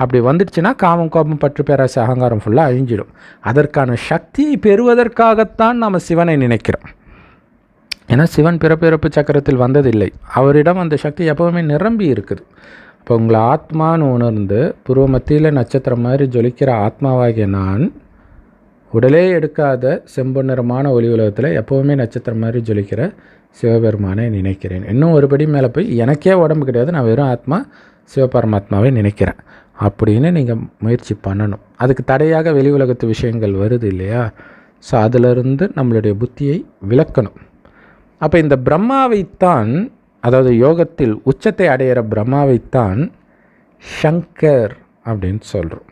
Speaker 1: அப்படி வந்துடுச்சுன்னா காமம், கோபம், பற்று, பேராசை, அகங்காரம் ஃபுல்லாக அழிஞ்சிடும். அதற்கான சக்தியை பெறுவதற்காகத்தான் நாம் சிவனை நினைக்கிறோம். ஏன்னா சிவன் பிறப்பிறப்பு சக்கரத்தில் வந்ததில்லை, அவரிடம் அந்த சக்தி எப்போவுமே நிரம்பி இருக்குது. இப்போ உங்களை ஆத்மான்னு உணர்ந்து புருவ மத்தியில் நட்சத்திரம் மாதிரி ஜொலிக்கிற ஆத்மாவாகிய நான் உடலே எடுக்காத செம்பொன்னிறமான ஒளி உலகத்தில் எப்போவுமே நட்சத்திரம் மாதிரி ஜொலிக்கிற சிவபெருமானை நினைக்கிறேன். இன்னும் ஒருபடி மேலே போய் எனக்கே உடம்பு கிடையாது, நான் வெறும் ஆத்மா சிவபரமாத்மாவை நினைக்கிறேன் அப்படின்னு நீங்கள் முயற்சி பண்ணணும். அதுக்கு தடையாக வெளி உலகத்து விஷயங்கள் வருது இல்லையா? ஸோ அதிலிருந்து நம்மளுடைய புத்தியை விலக்கணும். அப்போ இந்த பிரம்மாவைத்தான், அதாவது யோகத்தில் உச்சத்தை அடையிற பிரம்மாவைத்தான் சங்கர் அப்படின்னு சொல்கிறோம்.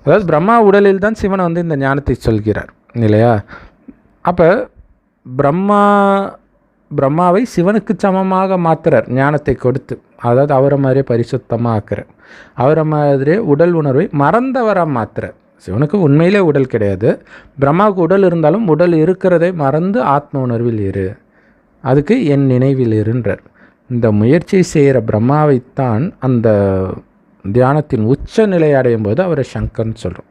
Speaker 1: அதாவது பிரம்மா உடலில் தான் சிவனை இந்த ஞானத்தை சொல்கிறார் இல்லையா? அப்போ பிரம்மாவை சிவனுக்கு சமமாக மாற்றுறார் ஞானத்தை கொடுத்து. அதாவது அவரை மாதிரியே பரிசுத்தமாக ஆக்குறார். அவரை மாதிரியே உடல் உணர்வை மறந்தவராக மாற்றுறார். சிவனுக்கு உண்மையிலே உடல் கிடையாது, பிரம்மாவுக்கு உடல் இருந்தாலும் உடல் இருக்கிறதை மறந்து ஆத்ம உணர்வில் இரு, அதுக்கு என் நினைவில் இருன்றார். இந்த முயற்சி செய்கிற பிரம்மாவைத்தான் அந்த தியானத்தின் உச்ச நிலை அடையும் போது அவரை சங்கர்னு சொல்கிறோம்.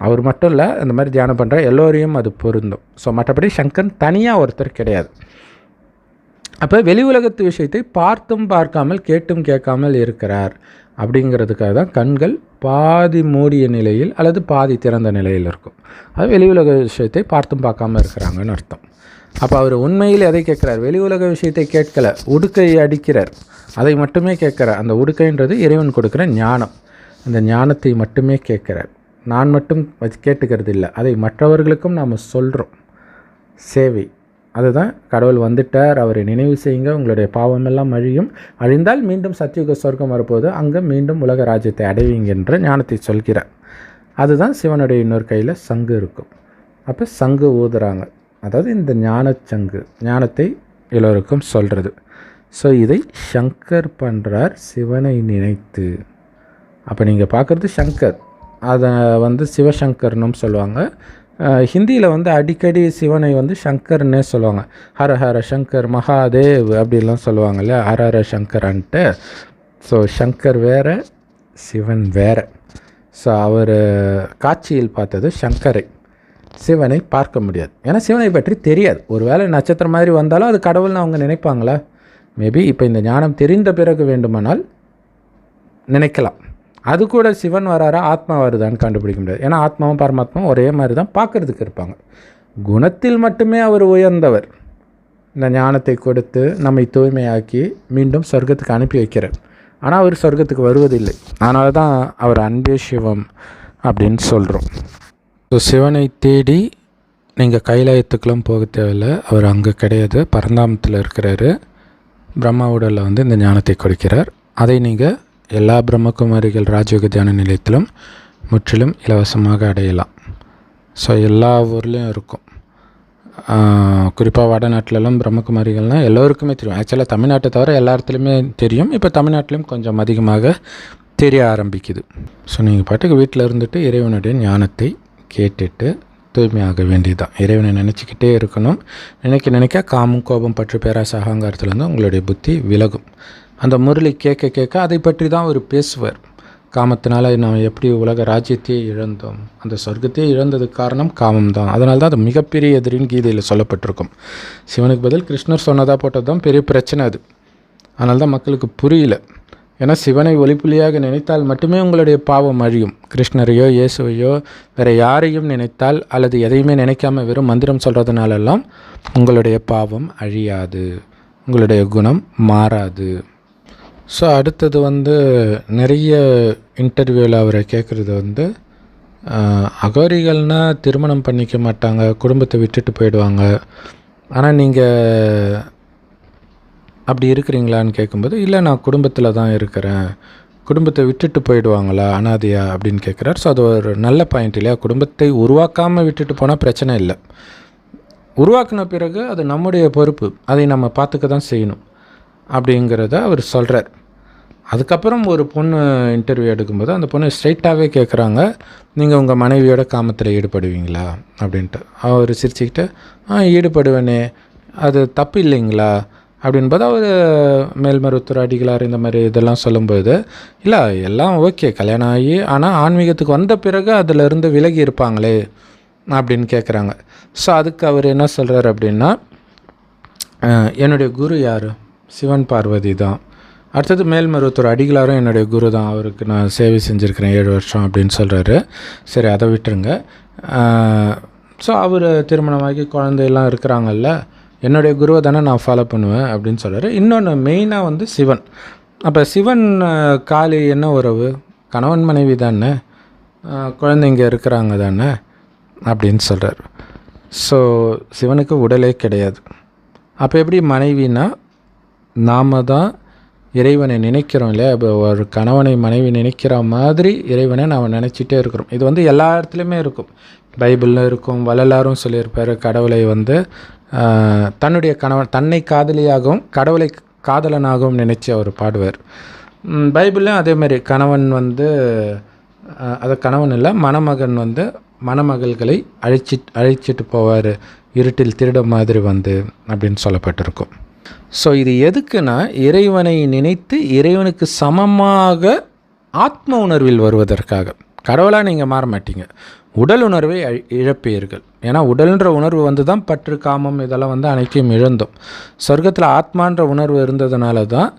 Speaker 1: அவர் மட்டும் இல்லை, இந்த மாதிரி தியானம் பண்ணுற எல்லோரையும் அது பொருந்தும். ஸோ மற்றபடி சங்கர் தனியாக ஒருத்தர் கிடையாது. அப்போ வெளி உலகத்து விஷயத்தை பார்த்தும் பார்க்காமல் கேட்டும் கேட்காமல் இருக்கிறார் அப்படிங்கிறதுக்காக தான் கண்கள் பாதி மூடிய நிலையில் அல்லது பாதி திறந்த நிலையில் இருக்கும். அது வெளி உலக விஷயத்தை பார்த்தும் பார்க்காமல் இருக்கிறாங்கன்னு அர்த்தம். அப்போ அவர் உண்மையில் எதை கேட்குறார்? வெளி உலக விஷயத்தை கேட்கலை, உடுக்கையை அடிக்கிறார், அதை மட்டுமே கேட்குறார். அந்த உடுக்கைன்றது இறைவன் கொடுக்குற ஞானம், அந்த ஞானத்தை மட்டுமே கேட்குறார். நான் மட்டும் கேட்டுக்கிறது இல்லை, அதை மற்றவர்களுக்கும் நாம் சொல்கிறோம். சேவை, அதுதான் கடவுள் வந்துட்டார், அவரை நினைவு செய்யுங்க, உங்களுடைய பாவமெல்லாம் அழியும், அழிந்தால் மீண்டும் சத்தியுக சொர்க்கம் வரப்போது, அங்கே மீண்டும் உலக ராஜ்யத்தை அடைவீங்கன்ற ஞானத்தை சொல்கிறார். அதுதான் சிவனுடைய இன்னொரு கையில் சங்கு இருக்கும். அப்போ சங்கு ஊதுறாங்க, அதாவது இந்த ஞானச்சங்கு, ஞானத்தை எல்லோருக்கும் சொல்கிறது. ஸோ இதை சங்கர் பண்ணுறார் சிவனை நினைத்து. அப்போ நீங்கள் பார்க்குறது சங்கர், அதை சிவசங்கர்னும் சொல்லுவாங்க. ஹிந்தியில் அடிக்கடி சிவனை சங்கர்னே சொல்லுவாங்க. ஹர ஹர சங்கர் மகாதேவ் அப்படிலாம் சொல்லுவாங்க இல்லையா, ஹர ஹர சங்கரான்ட்டு. ஸோ சங்கர் வேறு, சிவன் வேறு. ஸோ அவர் காட்சியில் பார்த்தது சங்கரை, சிவனை பார்க்க முடியாது. ஏன்னா சிவனை பற்றி தெரியாது. ஒரு வேளை நட்சத்திரம் மாதிரி வந்தாலும் அது கடவுள்னு அவங்க நினைப்பாங்களா? மேபி இப்போ இந்த ஞானம் தெரிந்த பிறகு வேண்டுமானால் நினைக்கலாம். அது கூட சிவன் வராரா ஆத்மா வருதான்னு கண்டுபிடிக்க முடியாது. ஏன்னா ஆத்மாவும் பரமாத்மாவும் ஒரே மாதிரி தான் பார்க்குறதுக்கு இருப்பாங்க. குணத்தில் மட்டுமே அவர் உயர்ந்தவர். இந்த ஞானத்தை கொடுத்து நம்மை தூய்மையாக்கி மீண்டும் சொர்க்கத்துக்கு அனுப்பி வைக்கிறார். ஆனால் அவர் சொர்க்கத்துக்கு வருவதில்லை. அதனால தான் அவர் அன்பே சிவம் அப்படின்னு சொல்கிறோம். ஸோ சிவனை தேடி நீங்கள் கைலாயத்துக்கெல்லாம் போக தேவையில்லை, அவர் அங்கே கிடையாது, பரந்தாமத்தில் இருக்கிறாரு. பிரம்மா உடலில் இந்த ஞானத்தை கொடுக்கிறார். அதை நீங்கள் எல்லா பிரம்மகுமாரிகள் ராஜயோக தியான நிலையத்திலும் முற்றிலும் இலவசமாக அடையலாம். ஸோ எல்லா ஊர்லேயும் இருக்கும். குறிப்பாக வடநாட்டிலலாம் பிரம்மகுமாரிகள்னால் எல்லோருக்குமே தெரியும். ஆக்சுவலாக தமிழ்நாட்டை தவிர எல்லா இடத்துலையுமே தெரியும். இப்போ தமிழ்நாட்டிலையும் கொஞ்சம் அதிகமாக தெரிய ஆரம்பிக்குது. ஸோ நீங்கள் பாட்டுக்கு வீட்டில் இருந்துட்டு இறைவனுடைய ஞானத்தை கேட்டுட்டு தூய்மையாக வேண்டியதுதான். இறைவனை நினச்சிக்கிட்டே இருக்கணும். நினைக்க காமம், கோபம், பற்று, பேராசை, அகங்காரத்துலேருந்து உங்களுடைய புத்தி விலகும். அந்த முரளி கேட்க கேட்க அதை பற்றி தான் அவர் பேசுவார். காமத்தினால நாம் எப்படி உலக ராஜ்யத்தையே இழந்தோம், அந்த சொர்க்கத்தையே இழந்ததுக்கு காரணம் காமம் தான். அதனால தான் அது மிகப்பெரிய எதிரின்னு கீதையில் சொல்லப்பட்டிருக்கும். சிவனுக்கு பதில் கிருஷ்ணர் சொன்னதாக போட்டது தான் பெரிய பிரச்சனை அது. அதனால தான் மக்களுக்கு புரியல. ஏன்னா சிவனை ஒளிப்புள்ளியாக நினைத்தால் மட்டுமே உங்களுடைய பாவம் அழியும். கிருஷ்ணரையோ இயேசுவையோ வேறு யாரையும் நினைத்தால் அல்லது எதையுமே நினைக்காம வெறும் மந்திரம் சொல்கிறதுனாலெல்லாம் உங்களுடைய பாவம் அழியாது, உங்களுடைய குணம் மாறாது. ஸோ அடுத்தது நிறைய இன்டர்வியூவில் அவரை கேட்குறது அகோரிகள்னால் திருமணம் பண்ணிக்க மாட்டாங்க, குடும்பத்தை விட்டுட்டு போயிடுவாங்க. ஆனால் நீங்கள் அப்படி இருக்கிறீங்களான்னு கேட்கும்போது, இல்லை நான் குடும்பத்தில் தான் இருக்கிறேன், குடும்பத்தை விட்டுட்டு போயிடுவாங்களா அனாதையா அப்படின்னு கேட்குறாரு. ஸோ அது ஒரு நல்ல பாயிண்ட் இல்லையா? குடும்பத்தை உருவாக்காமல் விட்டுட்டு போனால் பிரச்சனை இல்லை, உருவாக்கின பிறகு அது நம்முடைய பொறுப்பு, அதை நம்ம பார்த்துக்க தான் செய்யணும் அப்படிங்கிறத அவர் சொல்கிறார். அதுக்கப்புறம் ஒரு பொண்ணு இன்டர்வியூ எடுக்கும்போது அந்த பொண்ணு ஸ்ட்ரைட்டாகவே கேட்குறாங்க, நீங்கள் உங்கள் மனைவியோட காமத்தில் ஈடுபடுவீங்களா அப்படின்ட்டு. அவர் சிரிச்சுக்கிட்டு ஈடுபடுவேனே, அது தப்பு இல்லைங்களா அப்படின்போது அவர் மேல்மருத்துவர் அடிகளார் இந்த மாதிரி இதெல்லாம் சொல்லும்போது, இல்லை எல்லாம் ஓகே கல்யாணம் ஆகி, ஆனால் ஆன்மீகத்துக்கு வந்த பிறகு அதிலிருந்து விலகி இருப்பாங்களே அப்படின்னு கேட்குறாங்க. ஸோ அதுக்கு அவர் என்ன சொல்கிறார் அப்படின்னா, என்னுடைய குரு யார்? சிவன் பார்வதி தான். அடுத்தது மேல்மருத்துவர் அடிகளாரும் என்னுடைய குரு தான், அவருக்கு நான் சேவை செஞ்சுருக்கிறேன் 7 வருஷம் அப்படின்னு சொல்கிறாரு. சரி அதை விட்டுருங்க. ஸோ அவர் திருமணமாகி குழந்தையெல்லாம் இருக்கிறாங்கல்ல, என்னுடைய குருவை தானே நான் ஃபாலோ பண்ணுவேன் அப்படின்னு சொல்கிறாரு. இன்னொன்று மெயினாக சிவன். அப்போ சிவன் காளி என்ன உறவு? கணவன் மனைவி தானே, குழந்தைங்க இருக்கிறாங்க தானே அப்படின்னு சொல்கிறார். ஸோ சிவனுக்கு உடலே கிடையாது. அப்போ எப்படி மனைவினா, நாம் தான் இறைவனை நினைக்கிறோம் இல்லையா? இப்போ ஒரு கணவனை மனைவி நினைக்கிற மாதிரி இறைவனை நாம் நினச்சிட்டே இருக்கிறோம். இது எல்லா இடத்துலையுமே இருக்கும், பைபிளில் இருக்கும். வள்ளலாரும் சொல்லியிருப்பார், கடவுளை தன்னுடைய கணவன், தன்னை காதலியாகவும் கடவுளை காதலனாகவும் நினச்சி அவர் பாடுவார். பைபிள்லையும் அதேமாதிரி கணவன் அது கணவன் இல்லை, மணமகன் மணமகள்களை அழைச்சிட்டு போவார், இருட்டில் திருட மாதிரி அப்படின்னு சொல்லப்பட்டிருக்கும். ஸோ இது எதுக்குன்னா, இறைவனை நினைத்து இறைவனுக்கு சமமாக ஆத்ம உணர்வில் வருவதற்காக. கடவுளாக நீங்கள் மாற மாட்டீங்க, உடல் உணர்வை இழப்பீர்கள். ஏன்னா உடல்ன்ற உணர்வு தான் பற்று காமம் இதெல்லாம் அனைத்தையும் இழந்தோம். சொர்க்கத்தில் ஆத்மான்ற உணர்வு இருந்ததுனால தான்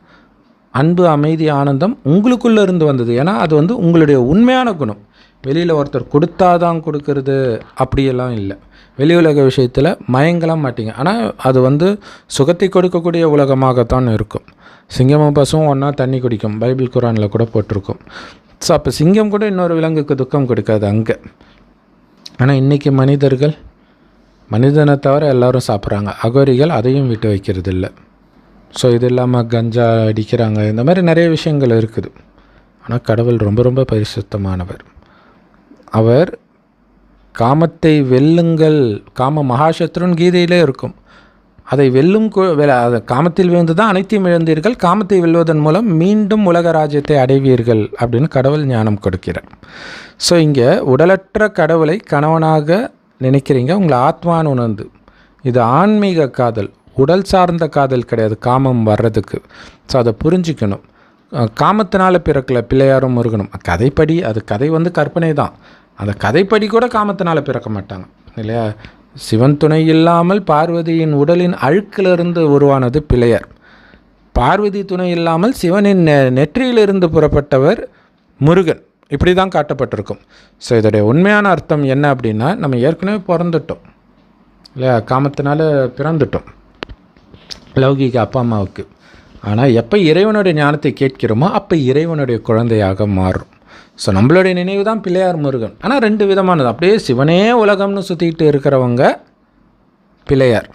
Speaker 1: அன்பு அமைதி ஆனந்தம் உங்களுக்குள்ளே இருந்து வந்தது. ஏன்னா அது உங்களுடைய உண்மையான குணம். வெளியில் ஒருத்தர் கொடுத்தாதான் கொடுக்கறது அப்படியெல்லாம் இல்லை. வெளி உலக விஷயத்தில் மயங்கலாம் மாட்டிங்க. ஆனால் அது சுகத்தை கொடுக்கக்கூடிய உலகமாகத்தான் இருக்கும். சிங்கமும் பசுவும் ஒன்றா தண்ணி குடிக்கும், பைபிள் குரானில் கூட போட்டிருக்கும். ஸோ அப்போ சிங்கம் கூட இன்னொரு விலங்குக்கு துக்கம் கொடுக்காது அங்கே. ஆனால் இன்றைக்கி மனிதனை தவிர எல்லோரும் சாப்பிட்றாங்க, அகோரிகள் அதையும் விட்டு வைக்கிறது இல்லை. ஸோ இது இல்லாமல் கஞ்சா அடிக்கிறாங்க, இந்த மாதிரி நிறைய விஷயங்கள் இருக்குது. ஆனால் கடவுள் ரொம்ப ரொம்ப பரிசுத்தமானவர். அவர் காமத்தை வெல்லுங்கள், காம மகாசத்ருன்னு கீதையிலே இருக்கும். அதை வெல்லும் காமத்தில் விழுந்து தான் அனைத்தையும் இழந்தீர்கள், காமத்தை வெல்வதன் மூலம் மீண்டும் உலக ராஜ்யத்தை அடைவீர்கள் அப்படின்னு கடவுள் ஞானம் கொடுக்கிறார். ஸோ இங்கே உடலற்ற கடவுளை கணவனாக நினைக்கிறீங்க, உங்களை ஆத்மான்னு உணர்ந்து. இது ஆன்மீக காதல், உடல் சார்ந்த காதல் கிடையாது காமம் வர்றதுக்கு. ஸோ அதை புரிஞ்சிக்கணும். காமத்தினால் பிறக்கலை பிள்ளையாரும் முருகனும், கதைப்படி அது கதை கற்பனை தான். அந்த கதைப்படி கூட காமத்தினால் பிறக்க மாட்டாங்க இல்லையா? சிவன் துணை இல்லாமல் பார்வதியின் உடலின் அழுக்கிலிருந்து உருவானது பிள்ளையார். பார்வதி துணை இல்லாமல் சிவனின் நெற்றியிலிருந்து புறப்பட்டவர் முருகன். இப்படி தான் காட்டப்பட்டிருக்கும். ஸோ இதோடைய உண்மையான அர்த்தம் என்ன அப்படின்னா, நம்ம ஏற்கனவே பிறந்துட்டோம் இல்லையா? காமத்தினால பிறந்துட்டோம் லௌகிக அப்பா அம்மாவுக்கு. ஆனால் எப்போ இறைவனுடைய ஞானத்தை கேட்கிறோமோ அப்போ இறைவனுடைய குழந்தையாக மாறும். ஸோ நம்மளுடைய நினைவு தான் பிள்ளையார் முருகன். ஆனால் 2 விதமானது. அப்படியே சிவனே உலகம்னு சுற்றிக்கிட்டு இருக்கிறவங்க பிள்ளையார்,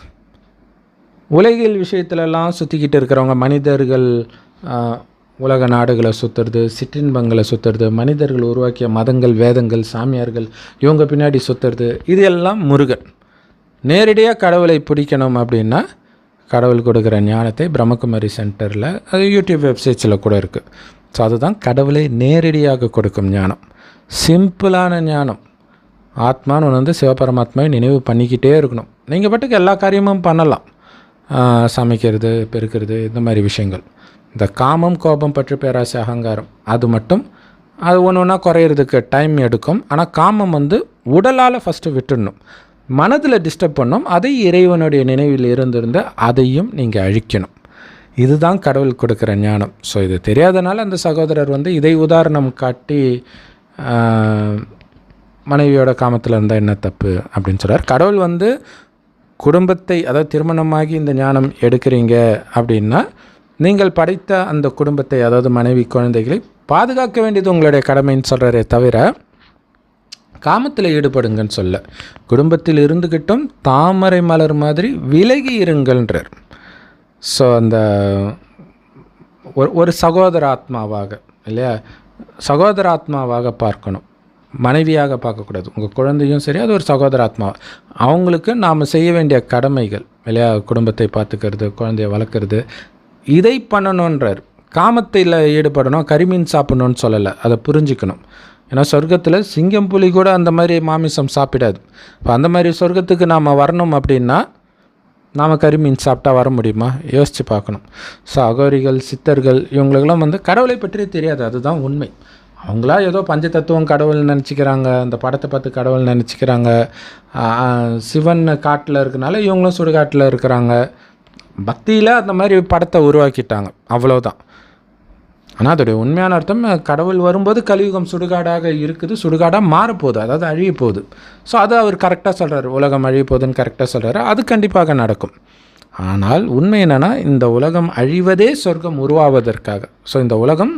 Speaker 1: உலகில் விஷயத்துலலாம் சுற்றிக்கிட்டு இருக்கிறவங்க மனிதர்கள், உலக நாடுகளை சுற்றுறது, சிற்றின்பங்களை சுற்றுறது, மனிதர்கள் உருவாக்கிய மதங்கள் வேதங்கள் சாமியார்கள் இவங்க பின்னாடி சுற்றுறது, இது எல்லாம் முருகன். நேரடியாக கடவுளை பிடிக்கணும் அப்படின்னா கடவுள் கொடுக்குற ஞானத்தை பிரம்மகுமாரி சென்டரில், அது யூடியூப் வெப்சைட்ஸில் கூட இருக்குது. ஸோ அதுதான் கடவுளை நேரடியாக கொடுக்கும் ஞானம், சிம்பிளான ஞானம். ஆத்மான்னு சிவபரமாத்மாவை நினைவு பண்ணிக்கிட்டே இருக்கணும். நீங்கள் பாட்டுக்கு எல்லா காரியமும் பண்ணலாம், சமைக்கிறது பெருக்கிறது இந்த மாதிரி விஷயங்கள். இந்த காமம் கோபம் பற்றி பேராசை அகங்காரம் அது மட்டும் அது ஒன்று ஒன்றா குறையிறதுக்கு டைம் எடுக்கும். ஆனால் காமம் உடலால் ஃபஸ்ட்டு விட்டுடணும், மனதில் டிஸ்டர்ப் பண்ணணும். அதை இறைவனுடைய நினைவில் இருந்திருந்து அதையும் நீங்கள் அழிக்கணும். இதுதான் கடவுள் கொடுக்குற ஞானம். ஸோ இது தெரியாதனால அந்த சகோதரர் வந்து இதை உதாரணம் காட்டி மனைவியோட காமத்தில் இருந்தால் என்ன தப்பு அப்படின்னு சொல்கிறார். கடவுள் வந்து குடும்பத்தை, அதாவது திருமணமாகி இந்த ஞானம் எடுக்கிறீங்க அப்படின்னா நீங்கள் படைத்த அந்த குடும்பத்தை, அதாவது மனைவி குழந்தைகளை பாதுகாக்க வேண்டியது உங்களுடைய கடமைன்னு சொல்கிறதே தவிர காமத்தில் ஈடுபடுங்கன்னு சொல்ல. குடும்பத்தில் இருந்துக்கிட்டும் தாமரை மலர் மாதிரி விலகி இருங்கள்ன்றார். ஸோ அந்த ஒரு சகோதர ஆத்மாவாக, இல்லையா, சகோதர ஆத்மாவாக பார்க்கணும், மனைவியாக பார்க்கக்கூடாது. உங்கள் குழந்தையும் சரி, அது ஒரு சகோதர ஆத்மா. அவங்களுக்கு நாம் செய்ய வேண்டிய கடமைகள், இல்லையா, குடும்பத்தை பார்த்துக்கிறது, குழந்தைய வளர்க்குறது, இதை பண்ணணுன்றார். காமத்தில் ஈடுபடணும், கரிமீன் சாப்பிடணும்னு சொல்லலை, அதை புரிஞ்சுக்கணும். ஏன்னா சொர்க்கத்தில் சிங்கம் புலி கூட அந்த மாதிரி மாமிசம் சாப்பிடாது. இப்போ அந்த மாதிரி சொர்க்கத்துக்கு நாம் வரணும் அப்படின்னா நாம் கரிமீன் சாப்பிட்டா வர முடியுமா? யோசித்து பார்க்கணும். ஸோ அகோரிகள், சித்தர்கள், இவங்களுக்கெல்லாம் வந்து கடவுளை பற்றி தெரியாது, அதுதான் உண்மை. அவங்களா ஏதோ பஞ்சதத்துவம் கடவுள் நினச்சிக்கிறாங்க, அந்த படத்தை பார்த்து கடவுள் நினச்சிக்கிறாங்க. சிவன் காட்டில் இருக்கனால இவங்களும் சுடுகாட்டில் இருக்கிறாங்க. பக்தியில் அந்த மாதிரி படத்தை உருவாக்கிட்டாங்க, அவ்வளோதான். ஆனால் அதோடைய உண்மையான அர்த்தம், கடவுள் வரும்போது கலியுகம் சுடுகாடாக இருக்குது, சுடுகாடாக மாறப்போகுது, அதாவது அழிய போகுது. ஸோ அது அவர் கரெக்டாக சொல்கிறார், உலகம் அழிய போகுதுன்னு கரெக்டாக சொல்கிறாரு. அது கண்டிப்பாக நடக்கும். ஆனால் உண்மை என்னென்னா, இந்த உலகம் அழிவதே சொர்க்கம் உருவாவதற்காக. ஸோ இந்த உலகம்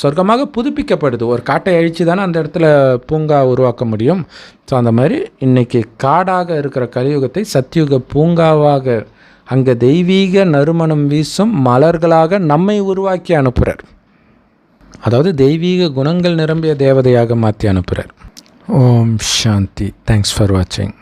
Speaker 1: சொர்க்கமாக புதுப்பிக்கப்படுது. ஒரு காட்டை அழித்து தானே அந்த இடத்துல பூங்கா உருவாக்க முடியும். ஸோ அந்த மாதிரி இன்றைக்கி காடாக இருக்கிற கலியுகத்தை சத்தியுக பூங்காவாக, அங்கே தெய்வீக நறுமணம் வீசும் மலர்களாக நம்மை உருவாக்கி அனுப்புகிறார். அதாவது தெய்வீக குணங்கள் நிரம்பிய தேவதையாக மாற்றி அனுப்புகிறார். ஓம் சாந்தி. தேங்க்ஸ் ஃபார் வாட்சிங்.